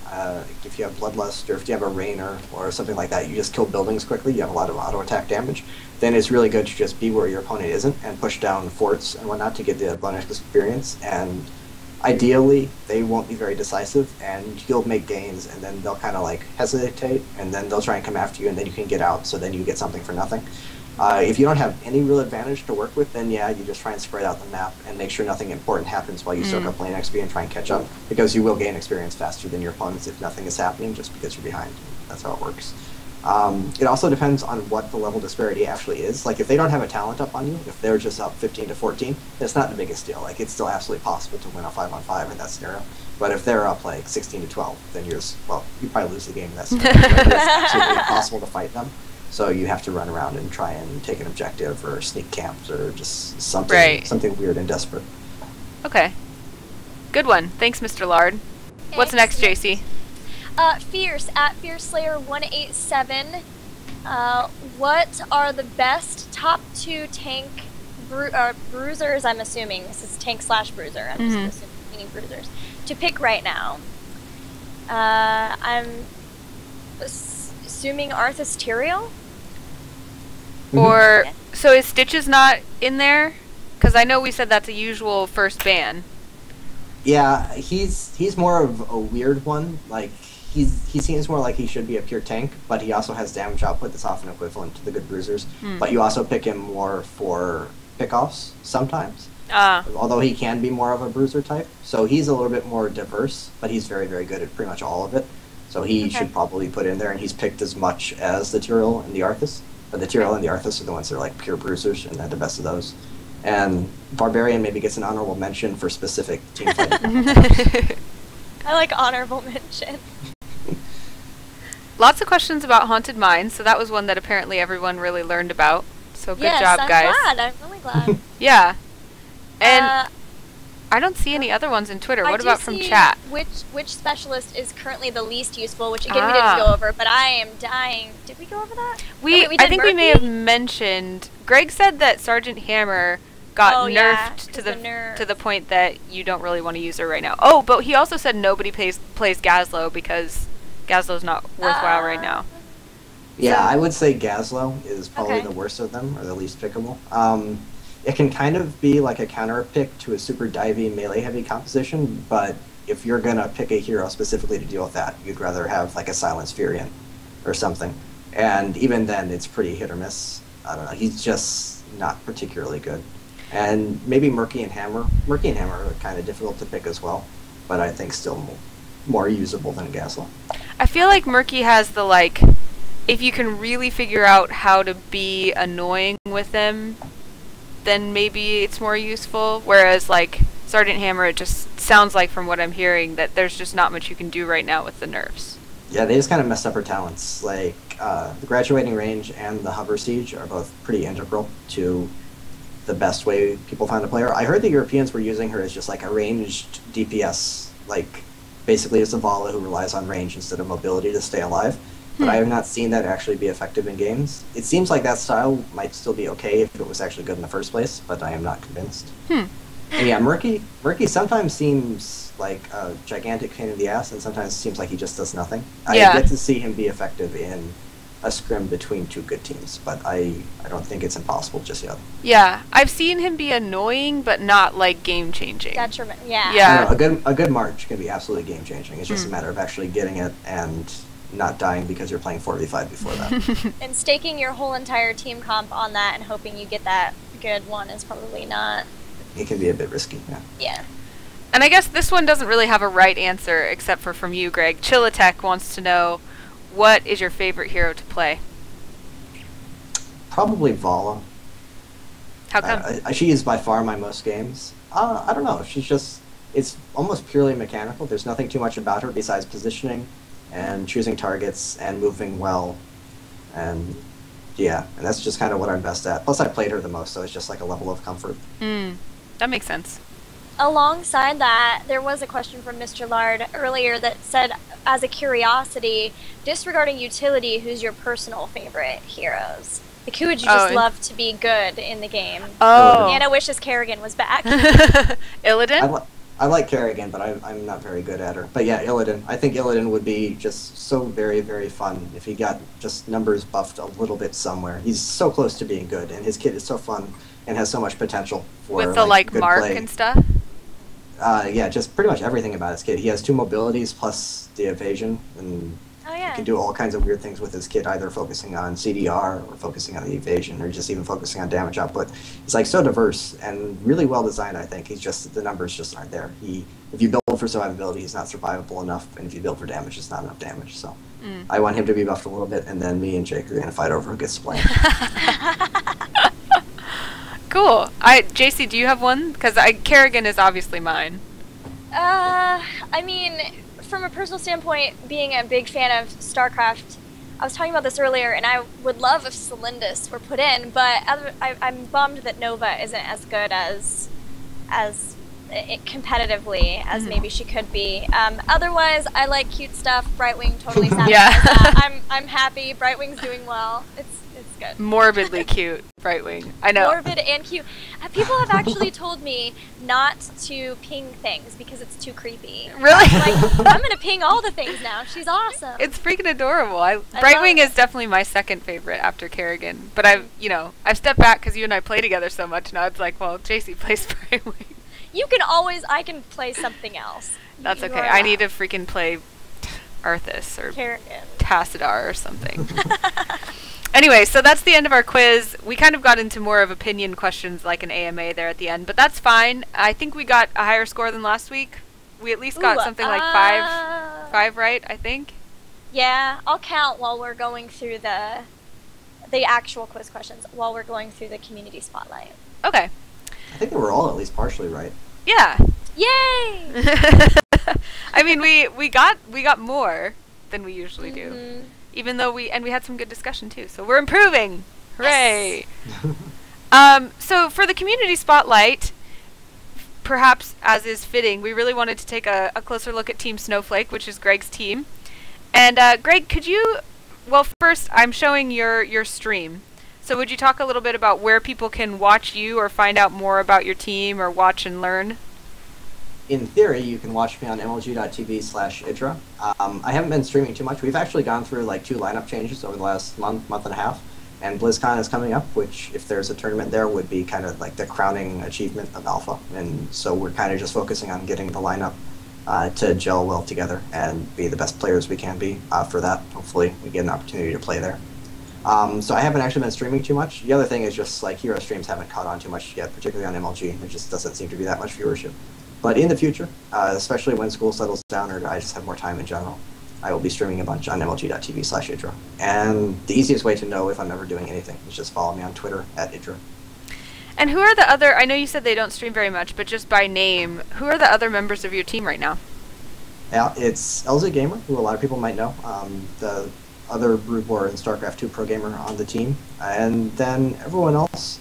if you have Bloodlust or if you have a Raynor or something like that, you just kill buildings quickly, you have a lot of auto attack damage, then it's really good to just be where your opponent isn't and push down forts and whatnot to get the bonus experience. And ideally, they won't be very decisive, and you'll make gains, and then they'll kind of like hesitate, and then they'll try and come after you, and then you can get out, so then you get something for nothing. If you don't have any real advantage to work with, then yeah, you just try and spread out the map and make sure nothing important happens while you soak up lane XP and try and catch up, because you will gain experience faster than your opponents if nothing is happening, just because you're behind. That's how it works. It also depends on what the level disparity actually is. Like if they don't have a talent up on you, if they're just up 15 to 14, it's not the biggest deal. Like it's still absolutely possible to win a 5-on-5 in that scenario. But if they're up like 16 to 12, then you probably lose the game in that scenario. It's absolutely impossible to fight them. So you have to run around and try and take an objective or sneak camps or just something weird and desperate. Okay. Good one. Thanks, Mr. Lard. What's next, JC? Fierce at FierceSlayer187. What are the best top 2 tank bruisers? I'm assuming this is tank slash bruiser. I'm just assuming meaning bruisers to pick right now. I'm assuming Arthas Tyrael. Or so is Stitches not in there? Because I know we said that's a usual first ban. Yeah, he's more of a weird one. Like he seems more like he should be a pure tank, but he also has damage output that's often equivalent to the good bruisers. But you also pick him more for pickoffs sometimes. Although he can be more of a bruiser type, so he's a little bit more diverse, but he's very, very good at pretty much all of it. So he should probably put in there, and he's picked as much as the Tyrael and the Arthas. But the Tyrael and the Arthas are the ones that are like pure bruisers, and they're the best of those. And Barbarian maybe gets an honorable mention for specific team fighting. I like honorable mention. Lots of questions about Haunted Mines, so that was one that apparently everyone really learned about. So good job, guys. I'm really glad. Yeah. And I don't see any other ones in Twitter. What about from chat? Which specialist is currently the least useful, which again we didn't go over, but I am dying. Did we go over that? I think we may have mentioned. Greg said that Sergeant Hammer got nerfed to the point that you don't really want to use her right now. Oh, but he also said nobody plays Gazlo because Gazlo's not worthwhile right now. Yeah, so I would say Gazlo is probably the worst of them, or the least pickable. It can kind of be like a counter pick to a super divey melee heavy composition, but if you're gonna pick a hero specifically to deal with that, you'd rather have like a Silence Furion or something. And even then, it's pretty hit or miss. I don't know, he's just not particularly good. And maybe Murky and Hammer. Murky and Hammer are kind of difficult to pick as well, but I think still more usable than Gazlo. I feel like Murky has the like, if you can really figure out how to be annoying with them, then maybe it's more useful. Whereas like Sergeant Hammer, it just sounds like from what I'm hearing that there's just not much you can do right now with the nerfs. Yeah, they just kind of messed up her talents. Like the graduating range and the hover siege are both pretty integral to the best way people find a player. I heard the Europeans were using her as just like a ranged DPS, like basically a Zavala who relies on range instead of mobility to stay alive. But I have not seen that actually be effective in games. It seems like that style might still be okay if it was actually good in the first place, but I am not convinced. And yeah, Murky sometimes seems like a gigantic pain in the ass, and sometimes seems like he just does nothing. I get to see him be effective in a scrim between two good teams, but I don't think it's impossible just yet. Yeah, I've seen him be annoying, but not like game changing. Detriment, yeah. A good march can be absolutely game changing. It's just a matter of actually getting it and not dying because you're playing 4v5 before that. And staking your whole entire team comp on that and hoping you get that good one is probably not. It can be a bit risky, yeah. Yeah. And I guess this one doesn't really have a right answer except for from you, Greg. Chillatek wants to know, what is your favorite hero to play? Probably Vala. How come? She is by far my most games. I don't know. She's just, it's almost purely mechanical. There's nothing too much about her besides positioning and choosing targets and moving well. And yeah, and that's just kind of what I'm best at. Plus I played her the most, so it's just like a level of comfort. That makes sense. Alongside that, there was a question from Mr. Lard earlier that said, as a curiosity, disregarding utility, who's your personal favorite heroes? Like, who would you just love to be good in the game? Anna wishes Kerrigan was back. Illidan? I like Kerrigan, but I'm not very good at her. But yeah, Illidan. I think Illidan would be just so very, very fun if he got just numbers buffed a little bit somewhere. He's so close to being good, and his kit is so fun and has so much potential for with the like good mark play. And stuff. Yeah, just pretty much everything about his kit. He has 2 mobilities plus the evasion, and he can do all kinds of weird things with his kit, either focusing on CDR or focusing on the evasion, or just even focusing on damage output. He's like so diverse and really well designed. I think he's just, the numbers just aren't there. If you build for survivability, he's not survivable enough, and if you build for damage, it's not enough damage. So I want him to be buffed a little bit, and then me and Jake are gonna fight over who gets splayed. Cool. JC, do you have one? Because Kerrigan is obviously mine. I mean, from a personal standpoint, being a big fan of StarCraft, I was talking about this earlier, and I would love if Celindus were put in, but I'm bummed that Nova isn't as good as competitively as maybe she could be. Otherwise, I like cute stuff. Brightwing totally satisfies Yeah. that. I'm happy. Brightwing's doing well. It's good. Morbidly cute, Brightwing. I know. Morbid and cute. People have actually told me not to ping things because it's too creepy. Really? Like, I'm gonna ping all the things now. She's awesome. It's freaking adorable. Brightwing love it. is definitely my second favorite after Kerrigan. But I've stepped back because you and I play together so much. Now it's like, well, JC plays Brightwing. I can play something else. That's You okay. are I allowed. need to freaking play Arthas or Kerrigan. Tassadar or something. Anyway, so that's the end of our quiz. We kind of got into more of opinion questions like an AMA there at the end, but that's fine. I think we got a higher score than last week. We at least got something like five right, I think. Yeah, I'll count while we're going through the actual quiz questions, while we're going through the community spotlight. Okay. I think they were all at least partially right. Yeah. Yay! I mean, we got more than we usually do. Mhm. Even though we had some good discussion too, so we're improving. Hooray! So for the community spotlight, perhaps as is fitting, we really wanted to take a closer look at Team Snowflake, which is Greg's team. And Greg, could you? Well, first I'm showing your stream. So would you talk a little bit about where people can watch you or find out more about your team or watch and learn? In theory, you can watch me on mlg.tv/Idra. I haven't been streaming too much. We've actually gone through like 2 lineup changes over the last month and a half, and BlizzCon is coming up, which, if there's a tournament there, would be kind of like the crowning achievement of Alpha. And so we're kind of just focusing on getting the lineup to gel well together and be the best players we can be for that. Hopefully, we get an opportunity to play there. So I haven't actually been streaming too much. The other thing is just like hero streams haven't caught on too much yet, particularly on MLG. There just doesn't seem to be that much viewership. But in the future, especially when school settles down or I just have more time in general, I will be streaming a bunch on mlg.tv/Idra. And the easiest way to know if I'm ever doing anything is just follow me on Twitter @Idra. And who are the other, I know you said they don't stream very much, but just by name, who are the other members of your team right now? Yeah, it's LZ Gamer, who a lot of people might know, the other Brood War and StarCraft 2 pro gamer on the team. And then everyone else,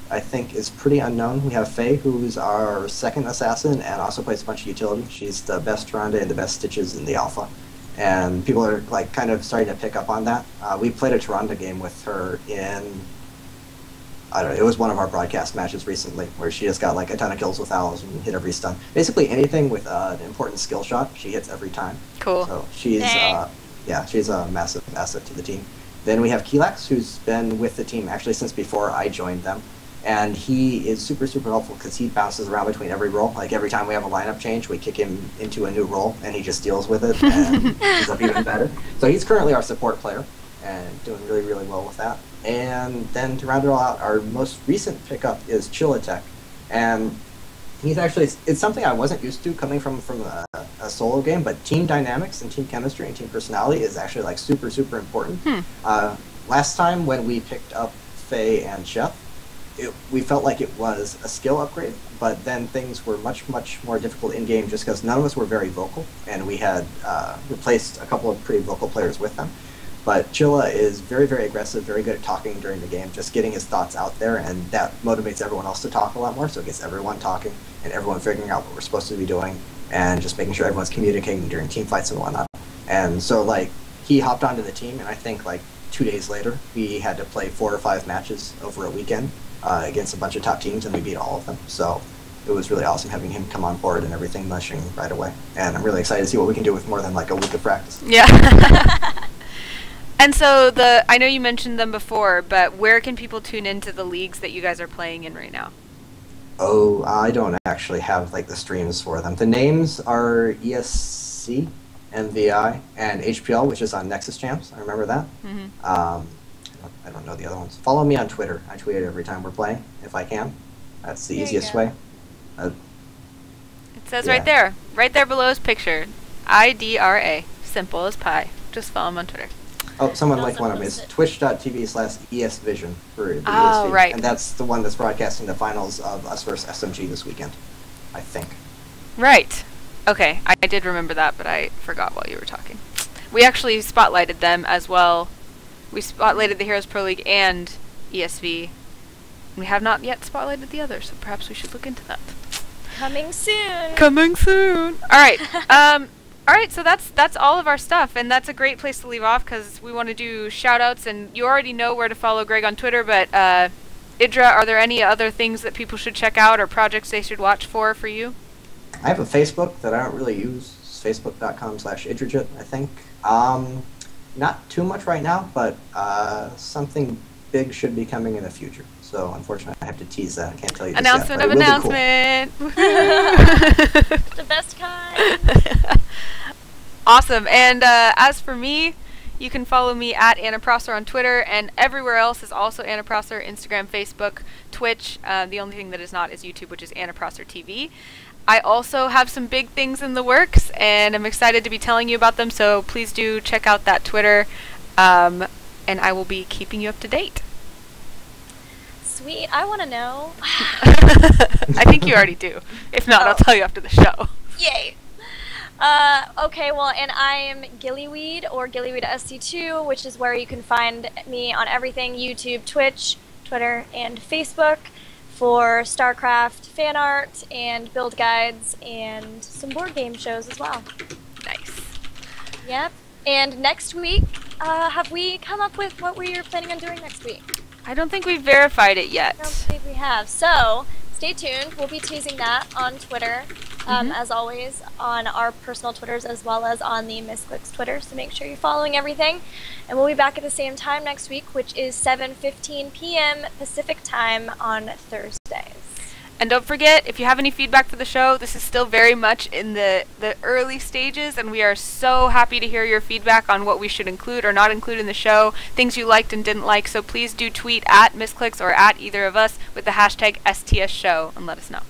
I think, is pretty unknown. We have Faye, who's our second assassin and also plays a bunch of utility. She's the best Ronda and the best Stitches in the alpha. And people are like kind of starting to pick up on that. We played a Tyrande game with her in, I don't know, it was one of our broadcast matches recently, where she just got like a ton of kills with owls and hit every stun. Basically anything with an important skill shot, she hits every time. Cool. So she's, she's a massive asset to the team. Then we have Kelax, who's been with the team actually since before I joined them. And he is super, super helpful because he bounces around between every role. Like every time we have a lineup change, we kick him into a new role, and he just deals with it and he's up even better. So he's currently our support player and doing really, really well with that. And then to round it all out, our most recent pickup is Chillatek. And he's actually, it's something I wasn't used to coming from a solo game, but team dynamics and team chemistry and team personality is actually like super, super important. Last time when we picked up Faye and Chef, we felt like it was a skill upgrade, but then things were much, much more difficult in-game just because none of us were very vocal, and we had replaced a couple of pretty vocal players with them. But Chilla is very, very aggressive, very good at talking during the game, just getting his thoughts out there, and that motivates everyone else to talk a lot more, so it gets everyone talking, and everyone figuring out what we're supposed to be doing, and just making sure everyone's communicating during team fights and whatnot. And so, like, he hopped onto the team, and I think, like, 2 days later, we had to play 4 or 5 matches over a weekend against a bunch of top teams, and we beat all of them. So it was really awesome having him come on board and everything mushing right away. And I'm really excited to see what we can do with more than like a week of practice. Yeah. And so I know you mentioned them before, but where can people tune into the leagues that you guys are playing in right now? Oh, I don't actually have like the streams for them. The names are ESC, MVI, and HPL, which is on Nexus Champs. I remember that. I don't know the other ones. Follow me on Twitter. I tweet it every time we're playing, if I can. That's the easiest way. It says right there below his picture, IDRA, simple as pie. Just follow him on Twitter. Oh, someone linked one of them. It's twitch.tv/ESVision for the Oh, ESV. right. And that's the one that's broadcasting the finals of us versus SMG this weekend, I think. Right. Okay, I did remember that, but I forgot while you were talking. We actually spotlighted them as well. We spotlighted the Heroes Pro League and ESV. We have not yet spotlighted the others, so perhaps we should look into that. Coming soon. Coming soon. All right. All right. So that's all of our stuff, and that's a great place to leave off because we want to do shout-outs, and you already know where to follow Greg on Twitter. But Idra, are there any other things that people should check out or projects they should watch for you? I have a Facebook that I don't really use. It's facebook.com/Idrajit, I think. Not too much right now, but something big should be coming in the future. So unfortunately, I have to tease that. I can't tell you this Announcement yet, of announcement. Cool. The best kind. Awesome. And as for me, you can follow me at Anna Prosser on Twitter, and everywhere else is also Anna Prosser, Instagram, Facebook, Twitch. The only thing that is not is YouTube, which is Anna Prosser TV. I also have some big things in the works, and I'm excited to be telling you about them, so please do check out that Twitter, and I will be keeping you up to date. Sweet. I want to know. I think you already do. If not, I'll tell you after the show. Yay. Okay, well, and I am Gillyweed, or GillyweedSC2, which is where you can find me on everything: YouTube, Twitch, Twitter, and Facebook, for StarCraft fan art and build guides and some board game shows as well. Nice. Yep. And next week, have we come up with what we are planning on doing next week? I don't think we've verified it yet. I don't think we have. So, stay tuned. We'll be teasing that on Twitter, as always, on our personal Twitters as well as on the Misscliks Twitter. So make sure you're following everything. And we'll be back at the same time next week, which is 7:15 p.m. Pacific time on Thursdays. And don't forget, if you have any feedback for the show, this is still very much in the early stages, and we are so happy to hear your feedback on what we should include or not include in the show, things you liked and didn't like, so please do tweet at Misscliks or at either of us with the hashtag STSShow and let us know.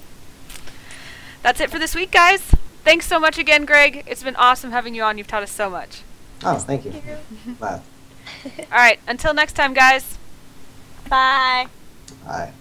That's it for this week, guys. Thanks so much again, Greg. It's been awesome having you on. You've taught us so much. Oh, thank you. Wow. All right, until next time, guys. Bye. Bye.